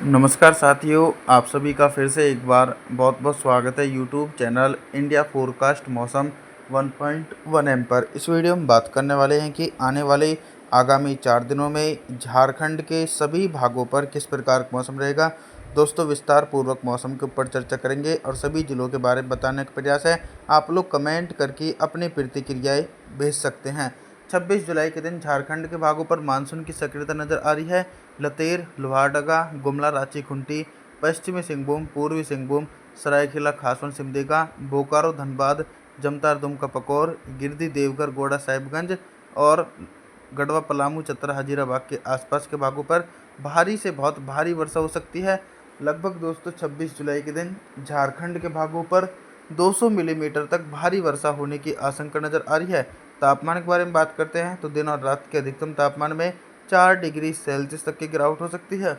नमस्कार साथियों, आप सभी का फिर से एक बार बहुत बहुत स्वागत है यूट्यूब चैनल इंडिया फोरकास्ट मौसम 1.1 एम पर। इस वीडियो में बात करने वाले हैं कि आने वाले आगामी 4 दिनों में झारखंड के सभी भागों पर किस प्रकार का मौसम रहेगा। दोस्तों, विस्तार पूर्वक मौसम के ऊपर चर्चा करेंगे और सभी जिलों के बारे में बताने का प्रयास है। आप लोग कमेंट करके अपनी प्रतिक्रियाएँ भेज सकते हैं। 26 जुलाई के दिन झारखंड के भागों पर मानसून की सक्रियता नजर आ रही है। लतेर, लोहारदगा, गुमला, रांची, खूंटी, पश्चिमी सिंहभूम, पूर्वी सिंहभूम, सरायकेला खासवन, सिमडेगा, बोकारो, धनबाद, जमतार, दुमका, पकौर, गिरिडीह, देवघर, गोड़ा, साहिबगंज और गढ़वा, पलामू, चतरा, हजीराबाद के आसपास के भागों पर भारी से बहुत भारी वर्षा हो सकती है। लगभग दोस्तों 26 जुलाई के दिन झारखंड के भागों पर 200 मिलीमीटर तक भारी वर्षा होने की आशंका नज़र आ रही है। तापमान के बारे में बात करते हैं तो दिन और रात के अधिकतम तापमान में 4 डिग्री सेल्सियस तक की गिरावट हो सकती है।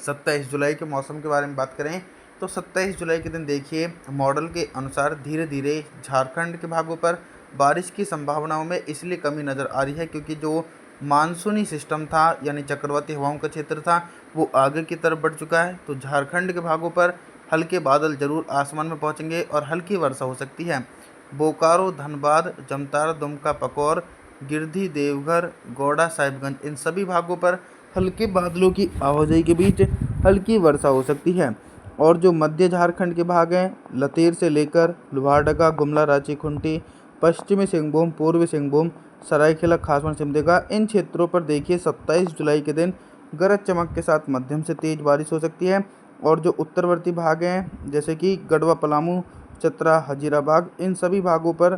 27 जुलाई के मौसम के बारे में बात करें तो 27 जुलाई के दिन देखिए, मॉडल के अनुसार धीरे धीरे झारखंड के भागों पर बारिश की संभावनाओं में इसलिए कमी नज़र आ रही है क्योंकि जो मानसूनी सिस्टम था यानी चक्रवाती हवाओं का क्षेत्र था वो आगे की तरफ बढ़ चुका है। तो झारखंड के भागों पर हल्के बादल जरूर आसमान में पहुंचेंगे और हल्की वर्षा हो सकती है। बोकारो, धनबाद, जमतारा, दुमका, पकौर, गिरिडीह, देवघर, गोड़ा, साहिबगंज इन सभी भागों पर हल्के बादलों की आवाजाही के बीच हल्की वर्षा हो सकती है। और जो मध्य झारखंड के भाग हैं, लतेर से लेकर लोहारदगा, गुमला, रांची, खूंटी, पश्चिमी सिंहभूम, पूर्वी सिंहभूम, सरायकेला खासवन, सिमडेगा इन क्षेत्रों पर देखिए 27 जुलाई के दिन गरज चमक के साथ मध्यम से तेज बारिश हो सकती है। और जो उत्तरवर्ती भाग हैं जैसे कि गढ़वा, पलामू, चतरा, हजीराबाद इन सभी भागों पर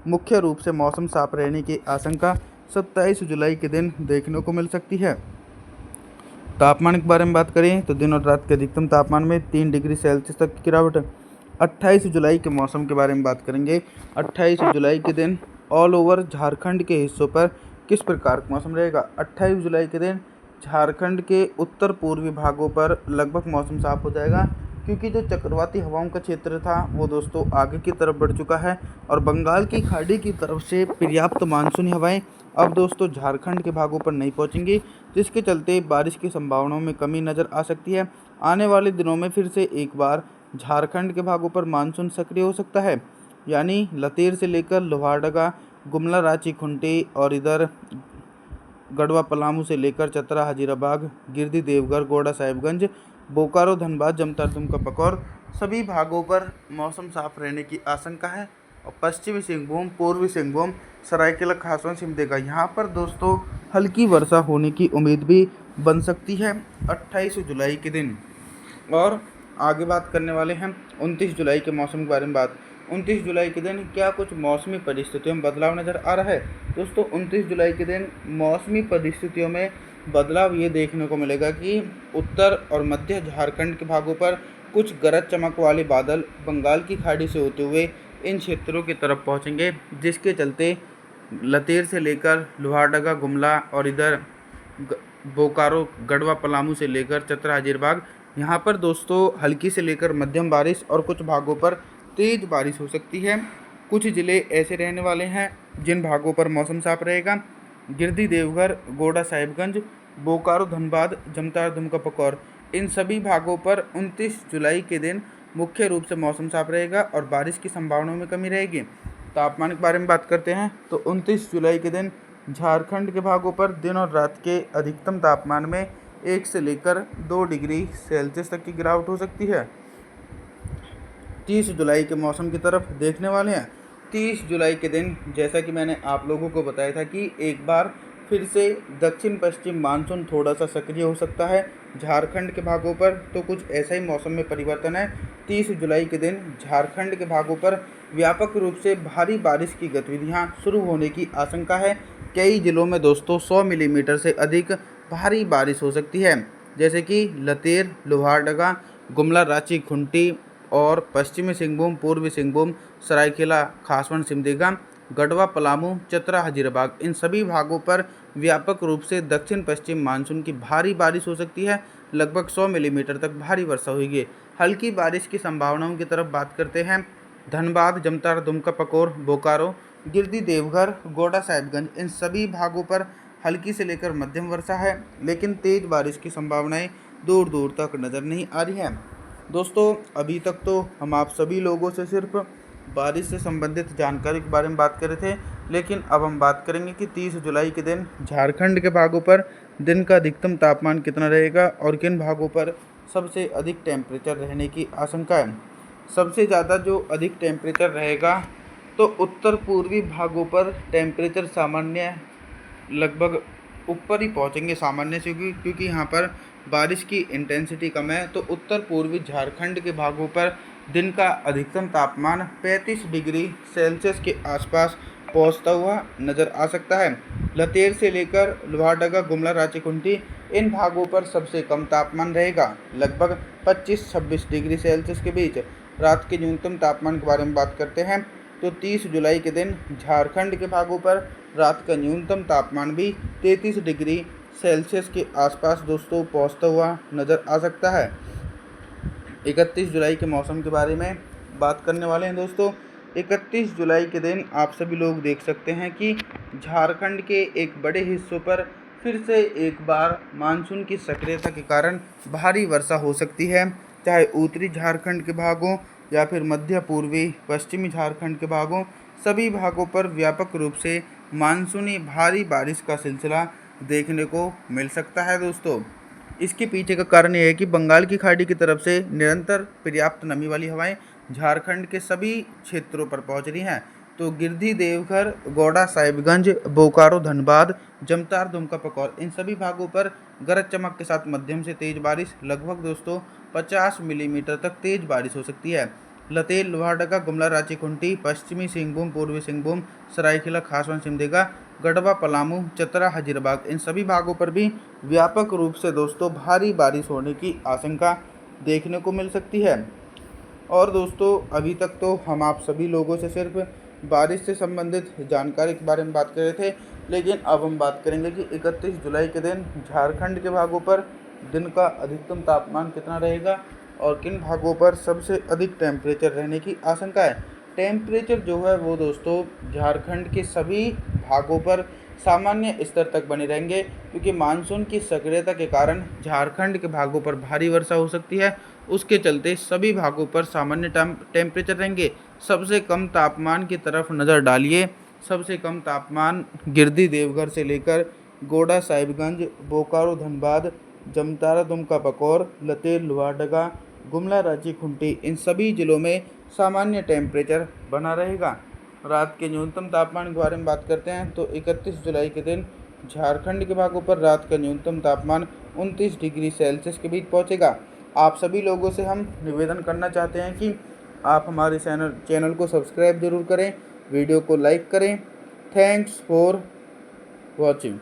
मुख्य रूप से मौसम साफ रहने की आशंका 27 जुलाई के दिन देखने को मिल सकती है। तापमान के बारे में बात करें तो दिन और रात के अधिकतम तापमान में 3 डिग्री सेल्सियस तक की गिरावट। 28 जुलाई के मौसम के बारे में बात करेंगे। 28 जुलाई के दिन ऑल ओवर झारखंड के हिस्सों पर किस प्रकार का मौसम रहेगा। 28 जुलाई के दिन झारखंड के उत्तर पूर्वी भागों पर लगभग मौसम साफ हो जाएगा क्योंकि जो चक्रवाती हवाओं का क्षेत्र था वो दोस्तों आगे की तरफ बढ़ चुका है और बंगाल की खाड़ी की तरफ से पर्याप्त मानसूनी हवाएं अब दोस्तों झारखंड के भागों पर नहीं पहुंचेंगी, जिसके चलते बारिश की संभावनाओं में कमी नज़र आ सकती है। आने वाले दिनों में फिर से एक बार झारखंड के भागों पर मानसून सक्रिय हो सकता है, यानी लतेर से लेकर लोहारदगा, गुमला, रांची, खूंटी और इधर गढ़वा, पलामू से लेकर चतरा, हजीराबाद, गिरिडीह, देवघर, गोड़ा, साहिबगंज, बोकारो, धनबाद, जमतार, दुमका, पकौर सभी भागों पर मौसम साफ रहने की आशंका है। और पश्चिमी सिंहभूम, पूर्वी सिंहभूम, सरायकेला खासवन, सिमडेगा यहाँ पर दोस्तों हल्की वर्षा होने की उम्मीद भी बन सकती है 28 जुलाई के दिन। और आगे बात करने वाले हैं 29 जुलाई के मौसम के बारे में बात। 29 जुलाई के दिन क्या कुछ मौसमी परिस्थितियों में बदलाव नज़र आ रहा है। दोस्तों 29 जुलाई के दिन मौसमी परिस्थितियों में बदलाव ये देखने को मिलेगा कि उत्तर और मध्य झारखंड के भागों पर कुछ गरज चमक वाले बादल बंगाल की खाड़ी से होते हुए इन क्षेत्रों की तरफ पहुंचेंगे, जिसके चलते लतेर से लेकर लोहारदगा, गुमला और इधर बोकारो, गढ़वा, पलामू से लेकर चतरा, हजीरबाग यहाँ पर दोस्तों हल्की से लेकर मध्यम बारिश और कुछ भागों पर तेज बारिश हो सकती है। कुछ ज़िले ऐसे रहने वाले हैं जिन भागों पर मौसम साफ रहेगा। गिरिडीह, देवघर, गोड़ा, साहिबगंज, बोकारो, धनबाद, जमतारा, दुमका, पकौर इन सभी भागों पर 29 जुलाई के दिन मुख्य रूप से मौसम साफ रहेगा और बारिश की संभावनाओं में कमी रहेगी। तापमान के बारे में बात करते हैं तो 29 जुलाई के दिन झारखंड के भागों पर दिन और रात के अधिकतम तापमान में 1 से लेकर 2 डिग्री सेल्सियस तक की गिरावट हो सकती है। 30 जुलाई के मौसम की तरफ देखने वाले हैं। 30 जुलाई के दिन जैसा कि मैंने आप लोगों को बताया था कि एक बार फिर से दक्षिण पश्चिम मानसून थोड़ा सा सक्रिय हो सकता है झारखंड के भागों पर, तो कुछ ऐसा ही मौसम में परिवर्तन है। 30 जुलाई के दिन झारखंड के भागों पर व्यापक रूप से भारी बारिश की गतिविधियां शुरू होने की आशंका है। कई जिलों में दोस्तों 100 मिलीमीटर से अधिक भारी बारिश हो सकती है, जैसे कि लतेर, लोहारदगा, गुमला, रांची, खूंटी और पश्चिमी सिंहभूम, पूर्वी सिंहभूम, सरायकेला खासवन, सिमडेगा, गढ़वा, पलामू, चतरा, हजीराबाद इन सभी भागों पर व्यापक रूप से दक्षिण पश्चिम मानसून की भारी बारिश हो सकती है। लगभग 100 मिलीमीटर तक भारी वर्षा होगी। हल्की बारिश की संभावनाओं की तरफ बात करते हैं। धनबाद, जमतारा, दुमका, पकौर, बोकारो, गिरिडीह, देवघर, गोड़ा, साहिबगंज इन सभी भागों पर हल्की से लेकर मध्यम वर्षा है, लेकिन तेज बारिश की संभावनाएं दूर दूर तक नज़र नहीं आ रही है। दोस्तों, अभी तक तो हम आप सभी लोगों से सिर्फ बारिश से संबंधित जानकारी के बारे में बात कर रहे थे, लेकिन अब हम बात करेंगे कि 30 जुलाई के दिन झारखंड के भागों पर दिन का अधिकतम तापमान कितना रहेगा और किन भागों पर सबसे अधिक टेम्परेचर रहने की आशंका है। सबसे ज़्यादा जो अधिक टेम्परेचर रहेगा तो उत्तर पूर्वी भागों पर टेम्परेचर सामान्य लगभग ऊपर ही पहुंचेंगे सामान्य से, क्योंकि यहाँ पर बारिश की इंटेंसिटी कम है। तो उत्तर पूर्वी झारखंड के भागों पर दिन का अधिकतम तापमान 35 डिग्री सेल्सियस के आसपास पहुंचता हुआ नज़र आ सकता है। लतेर से लेकर लोहारदगा, गुमला, रांची, खूंटी इन भागों पर सबसे कम तापमान रहेगा, लगभग 25-26 डिग्री सेल्सियस के बीच। रात के न्यूनतम तापमान के बारे में बात करते हैं तो 30 जुलाई के दिन झारखंड के भागों पर रात का न्यूनतम तापमान भी 33 डिग्री सेल्सियस के आसपास दोस्तों पहुंचता हुआ नज़र आ सकता है। 31 जुलाई के मौसम के बारे में बात करने वाले हैं दोस्तों। 31 जुलाई के दिन आप सभी लोग देख सकते हैं कि झारखंड के एक बड़े हिस्सों पर फिर से एक बार मानसून की सक्रियता के कारण भारी वर्षा हो सकती है, चाहे उत्तरी झारखंड के भागों या फिर मध्य पूर्वी पश्चिमी झारखंड के भागों, सभी भागों पर व्यापक रूप से मानसूनी भारी बारिश का सिलसिला देखने को मिल सकता है दोस्तों। इसके पीछे का कारण यह है कि बंगाल की खाड़ी की तरफ से निरंतर पर्याप्त नमी वाली हवाएं झारखंड के सभी क्षेत्रों पर पहुंच रही हैं। तो गिरिडीह, देवघर, गौड़ा, साहिबगंज, बोकारो, धनबाद, जमतार, दुमका, पकौर इन सभी भागों पर गरज चमक के साथ मध्यम से तेज बारिश, लगभग दोस्तों 50 मिलीमीटर तक तेज बारिश हो सकती है। लतेर, लोहारदगा, गुमला, रांची, खूंटी, पश्चिमी सिंहभूम, पूर्वी सिंहभूम, सरायकेला खासवन, सिमडेगा, गढ़वा, पलामू, चतरा, हजारीबाग इन सभी भागों पर भी व्यापक रूप से दोस्तों भारी बारिश होने की आशंका देखने को मिल सकती है। और दोस्तों, अभी तक तो हम आप सभी लोगों से सिर्फ बारिश से संबंधित जानकारी के बारे में बात कर रहे थे, लेकिन अब हम बात करेंगे कि 31 जुलाई के दिन झारखंड के भागों पर दिन का अधिकतम तापमान कितना रहेगा और किन भागों पर सबसे अधिक टेम्परेचर रहने की आशंका है। टेम्परेचर जो है वो दोस्तों झारखंड के सभी भागों पर सामान्य स्तर तक बने रहेंगे, क्योंकि मानसून की सक्रियता के कारण झारखंड के भागों पर भारी वर्षा हो सकती है। उसके चलते सभी भागों पर सामान्य टेम्परेचर रहेंगे। सबसे कम तापमान की तरफ नज़र डालिए। सबसे कम तापमान गिरिडीह, देवघर से लेकर गोड़ा, साहिबगंज, बोकारो, धनबाद, जमतारा, दुमका, पकौर, लतेर, लोहारदगा, गुमला, रांची, खूंटी इन सभी जिलों में सामान्य टेम्परेचर बना रहेगा। रात के न्यूनतम तापमान के बारे में बात करते हैं तो 31 जुलाई के दिन झारखंड के भागों पर रात का न्यूनतम तापमान 29 डिग्री सेल्सियस के बीच पहुंचेगा। आप सभी लोगों से हम निवेदन करना चाहते हैं कि आप हमारे चैनल को सब्सक्राइब जरूर करें, वीडियो को लाइक करें। Thanks for watching.